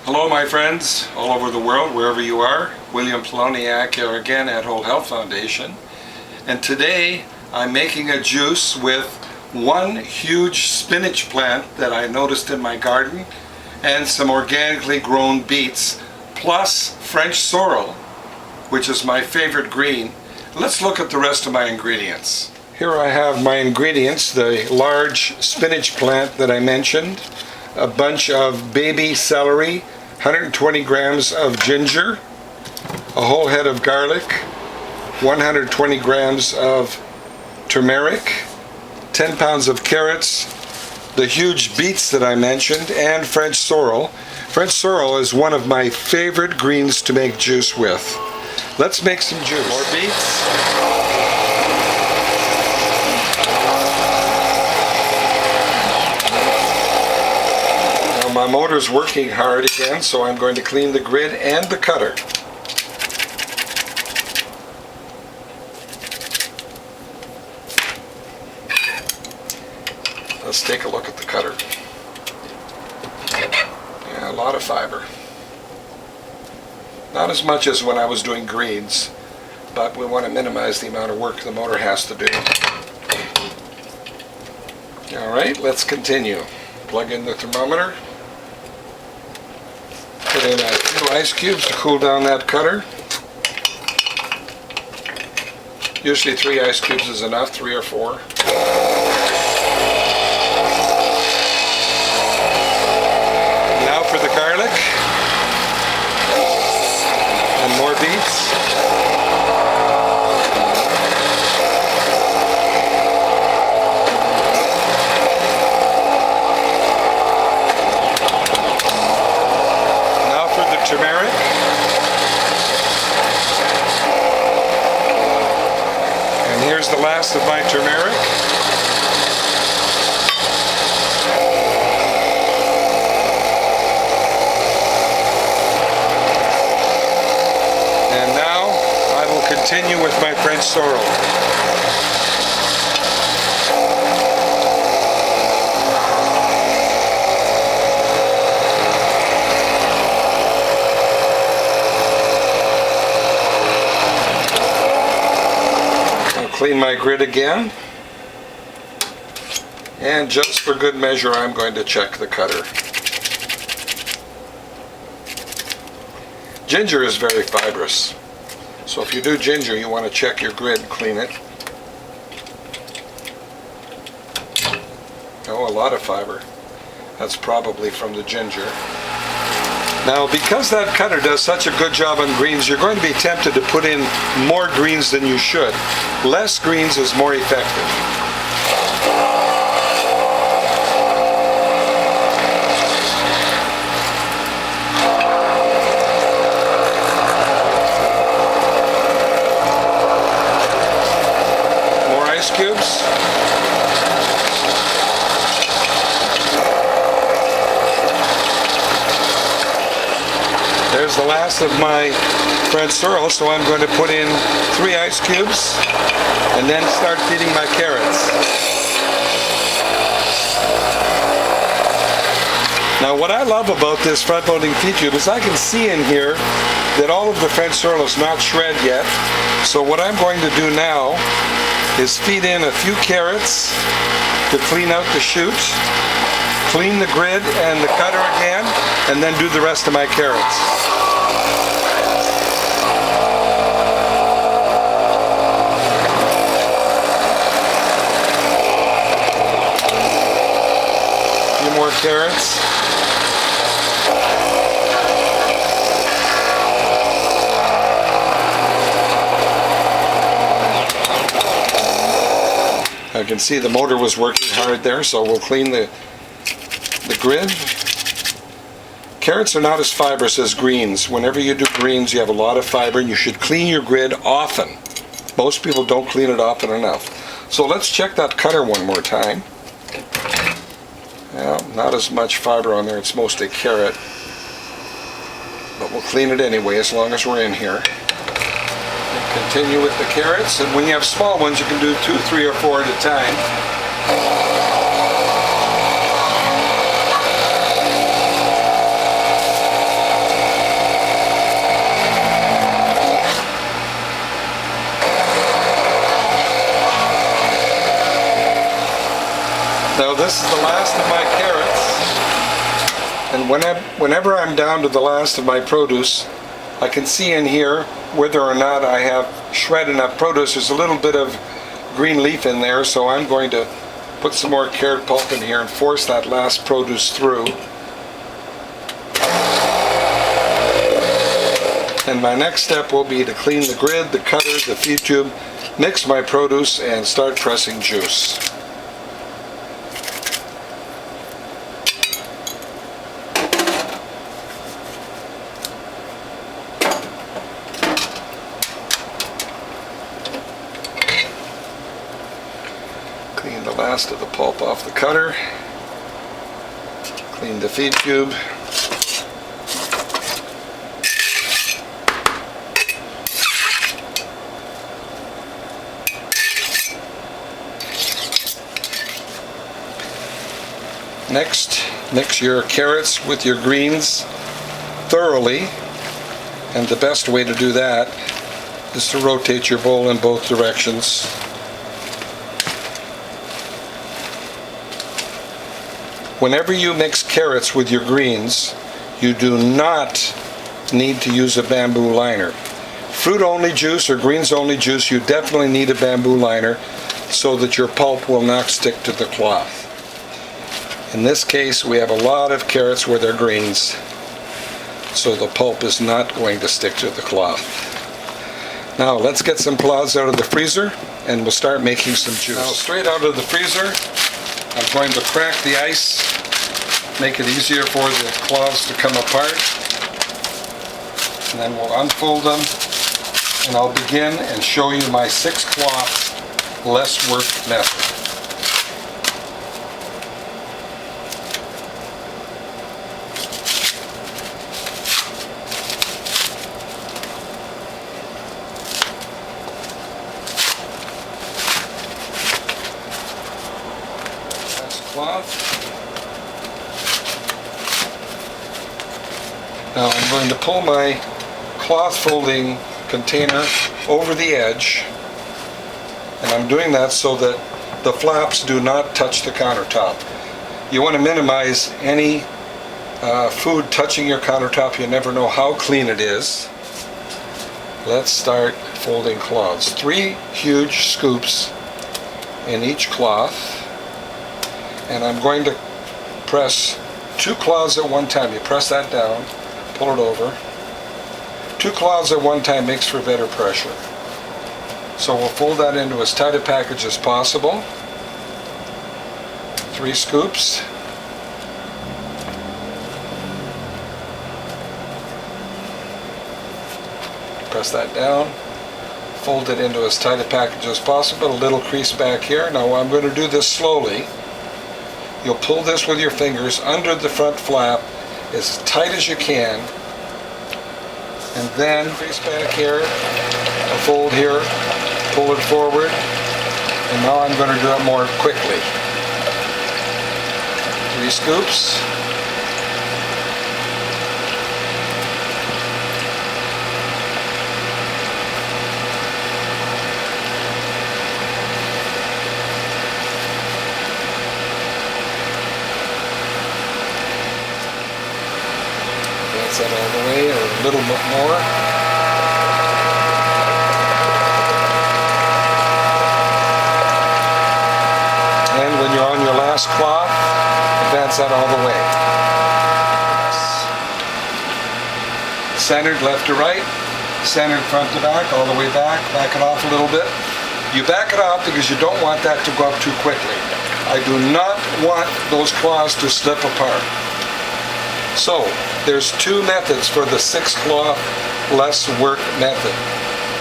Hello my friends all over the world, wherever you are. William Poloniak here again at Whole Health Foundation. And today I'm making a juice with one huge spinach plant that I noticed in my garden and some organically grown beets, plus French sorrel, which is my favorite green. Let's look at the rest of my ingredients. Here I have my ingredients: the large spinach plant that I mentioned, a bunch of baby celery, 120 grams of ginger, a whole head of garlic, 120 grams of turmeric, 10 pounds of carrots, the huge beets that I mentioned, and French sorrel. French sorrel is one of my favorite greens to make juice with. Let's make some juice. More beets. My motor's working hard again, so I'm going to clean the grid and the cutter. Let's take a look at the cutter. Yeah, a lot of fiber. Not as much as when I was doing greens, but we want to minimize the amount of work the motor has to do. Alright, let's continue. Plug in the thermometer. Put in a few ice cubes to cool down that cutter. Usually 3 ice cubes is enough, 3 or 4. Now for the garlic. And more beets. Turmeric. And here's the last of my turmeric. And now I will continue with my French sorrel. Clean my grid again, and just for good measure I'm going to check the cutter. Ginger is very fibrous, so if you do ginger you want to check your grid and clean it. Oh, a lot of fiber. That's probably from the ginger. Now, because that cutter does such a good job on greens, you're going to be tempted to put in more greens than you should. Less greens is more effective. More ice cubes. There's the last of my French sorrel, so I'm going to put in 3 ice cubes and then start feeding my carrots. Now what I love about this front-loading feed tube is I can see in here that all of the French sorrel is not shredded yet. So what I'm going to do now is feed in a few carrots to clean out the chute, clean the grid and the cutter again, and then do the rest of my carrots. A few more carrots. I can see the motor was working hard there, so we'll clean the grid. Carrots are not as fibrous as greens. Whenever you do greens, you have a lot of fiber, and you should clean your grid often. Most people don't clean it often enough. So let's check that cutter one more time. Well, not as much fiber on there, it's mostly carrot. But we'll clean it anyway as long as we're in here. And continue with the carrots, and when you have small ones you can do 2, 3, or 4 at a time. this is the last of my carrots. And whenever I'm down to the last of my produce, I can see in here whether or not I have shred enough produce. There's a little bit of green leaf in there, so I'm going to put some more carrot pulp in here and force that last produce through. And my next step will be to clean the grid, the cutter, the feed tube, mix my produce, and start pressing juice. Clean the last of the pulp off the cutter. Clean the feed tube. Next, mix your carrots with your greens thoroughly, and the best way to do that is to rotate your bowl in both directions. Whenever you mix carrots with your greens, you do not need to use a bamboo liner. Fruit-only juice or greens-only juice, you definitely need a bamboo liner so that your pulp will not stick to the cloth. In this case, we have a lot of carrots with our greens, so the pulp is not going to stick to the cloth. Now let's get some cloths out of the freezer and we'll start making some juice. Now straight out of the freezer, I'm going to crack the ice, make it easier for the cloths to come apart, and then we'll unfold them, and I'll begin and show you my 6-cloth less work method. Now I'm going to pull my cloth folding container over the edge, and I'm doing that so that the flaps do not touch the countertop. You want to minimize any food touching your countertop. You never know how clean it is. Let's start folding cloths. 3 huge scoops in each cloth. And I'm going to press 2 cloths at one time. You press that down, pull it over. 2 cloths at one time makes for better pressure. So we'll fold that into as tight a package as possible. 3 scoops. Press that down. Fold it into as tight a package as possible. A little crease back here. Now I'm going to do this slowly. You'll pull this with your fingers under the front flap as tight as you can, and then crease back here, a fold here, pull it forward, and now I'm going to do it more quickly. 3 scoops. That all the way, or a little bit more. And when you're on your last cloth, advance that all the way. Centered left to right, centered front to back, all the way back. Back it off a little bit. You back it off because you don't want that to go up too quickly. I do not want those cloths to slip apart. So, there's 2 methods for the 6-cloth less work method.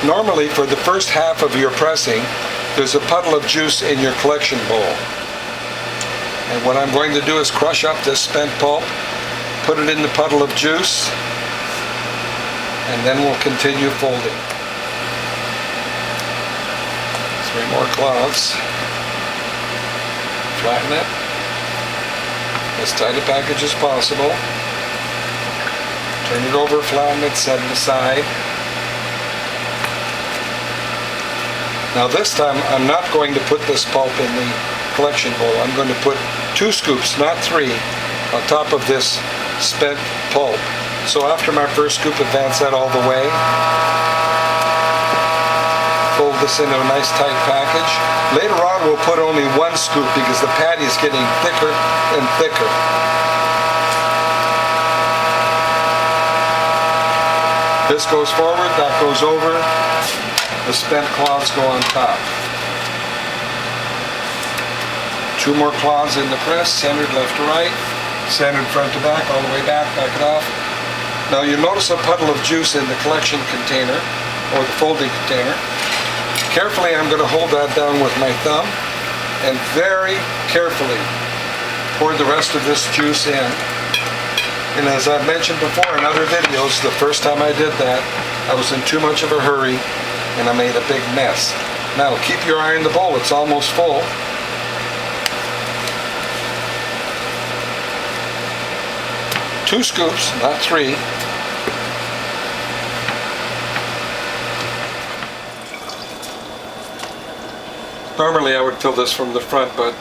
Normally, for the first half of your pressing, there's a puddle of juice in your collection bowl. And what I'm going to do is crush up this spent pulp, put it in the puddle of juice, and then we'll continue folding. 3 more cloths. Flatten it. As tight a package as possible. Turn it over, flatten it, set it aside. Now this time I'm not going to put this pulp in the collection bowl. I'm going to put 2 scoops, not 3, on top of this spent pulp. So after my first scoop, advance that all the way. Fold this into a nice tight package. Later on we'll put only 1 scoop because the patty is getting thicker and thicker. This goes forward, that goes over. The spent cloths go on top. 2 more cloths in the press, centered left to right, centered front to back, all the way back, back it off. Now you notice a puddle of juice in the collection container, or the folding container. Carefully I'm going to hold that down with my thumb, and very carefully pour the rest of this juice in. And as I've mentioned before in other videos, the first time I did that, I was in too much of a hurry, and I made a big mess. Now keep your eye on the bowl, it's almost full. Two scoops, not 3. Normally I would fill this from the front, but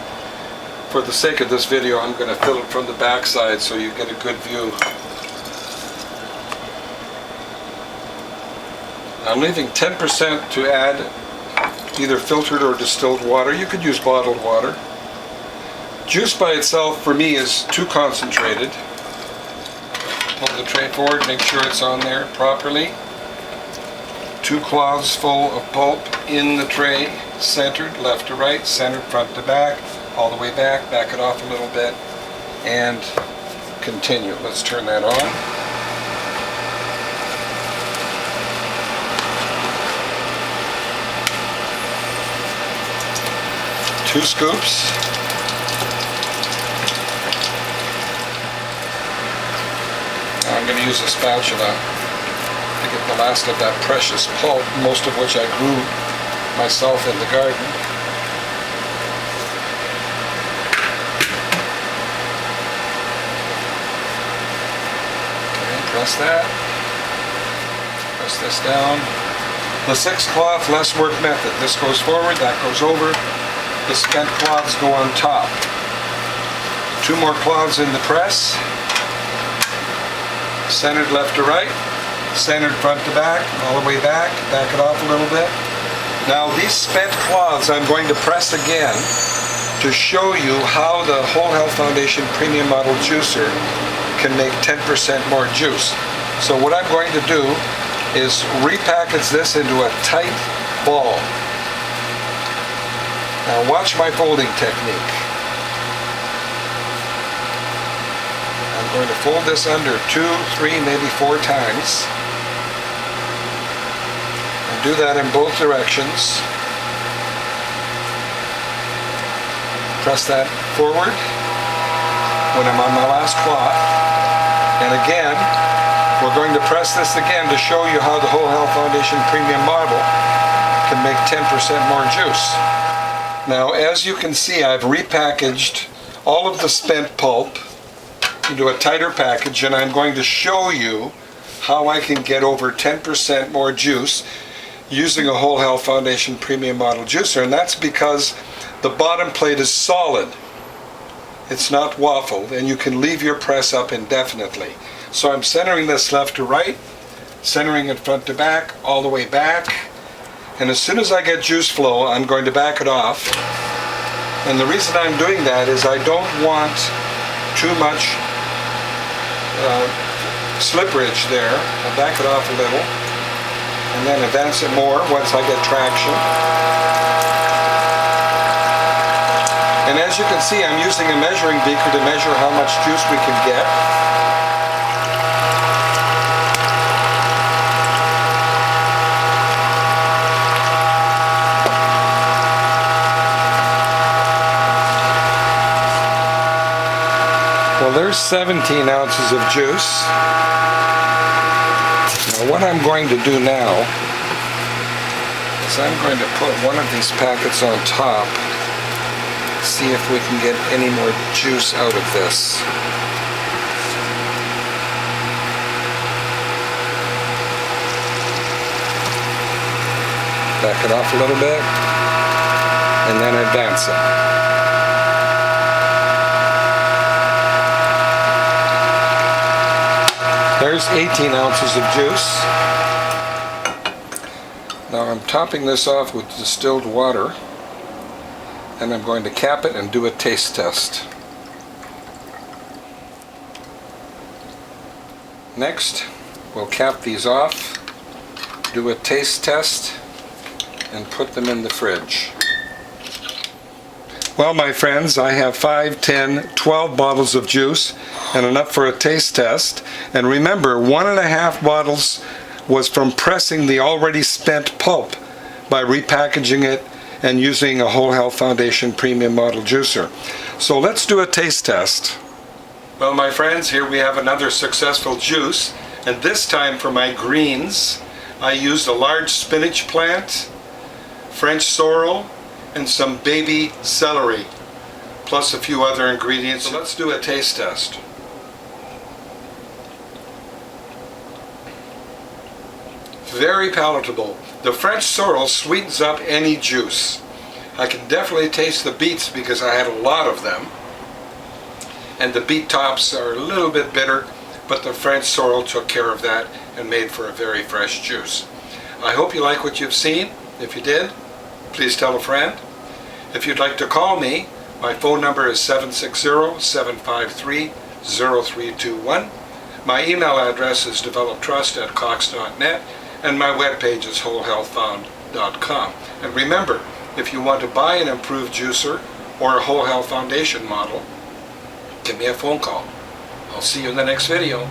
for the sake of this video I'm going to fill it from the back side so you get a good view. I'm leaving 10% to add either filtered or distilled water. You could use bottled water. Juice by itself for me is too concentrated. Pull the tray forward, make sure it's on there properly. 2 cloths full of pulp in the tray, centered left to right, centered front to back, all the way back, back it off a little bit, and continue. Let's turn that on. Two scoops. Now I'm going to use a spatula to get the last of that precious pulp, most of which I grew myself in the garden. Okay, press that. Press this down. The 6 cloth less work method. This goes forward, that goes over. The spent cloths go on top. 2 more cloths in the press. Centered left to right, centered front to back, all the way back, back it off a little bit. Now these spent cloths I'm going to press again to show you how the Whole Health Foundation Premium Model Juicer can make 10% more juice. So what I'm going to do is repackage this into a tight ball. Now watch my folding technique. I'm going to fold this under 2, 3, maybe 4 times. And do that in both directions. Press that forward when I'm on my last cloth. And again, we're going to press this again to show you how the Whole Health Foundation Premium Model can make 10% more juice. Now, as you can see, I've repackaged all of the spent pulp into a tighter package, and I'm going to show you how I can get over 10% more juice using a Whole Health Foundation Premium Model Juicer, and that's because the bottom plate is solid. It's not waffled, and you can leave your press up indefinitely. So I'm centering this left to right, centering it front to back, all the way back, and as soon as I get juice flow, I'm going to back it off. And the reason I'm doing that is I don't want too much slipperage there. I'll back it off a little and then advance it more once I get traction. And as you can see, I'm using a measuring beaker to measure how much juice we can get. Well, there's 17 ounces of juice. Now what I'm going to do now is I'm going to put one of these packets on top, see if we can get any more juice out of this. Back it off a little bit and then advance it. There's 18 ounces of juice. Now I'm topping this off with distilled water, and I'm going to cap it and do a taste test. Next, we'll cap these off, do a taste test, and put them in the fridge. Well, my friends, I have 5, 10, 12 bottles of juice and enough for a taste test. And remember, 1.5 bottles was from pressing the already spent pulp by repackaging it and using a Whole Health Foundation premium model juicer. So let's do a taste test. Well, my friends, here we have another successful juice, and this time for my greens I used a large spinach plant, French sorrel, and some baby celery, plus a few other ingredients. So let's do a taste test. Very palatable. The French sorrel sweetens up any juice. I can definitely taste the beets because I had a lot of them. And the beet tops are a little bit bitter, but the French sorrel took care of that and made for a very fresh juice. I hope you like what you've seen. If you did, please tell a friend. If you'd like to call me, my phone number is 760-753-0321. My email address is developtrust@cox.net, and my webpage is wholehealthfound.com. And remember, if you want to buy an improved juicer or a Whole Health Foundation model, give me a phone call. I'll see you in the next video.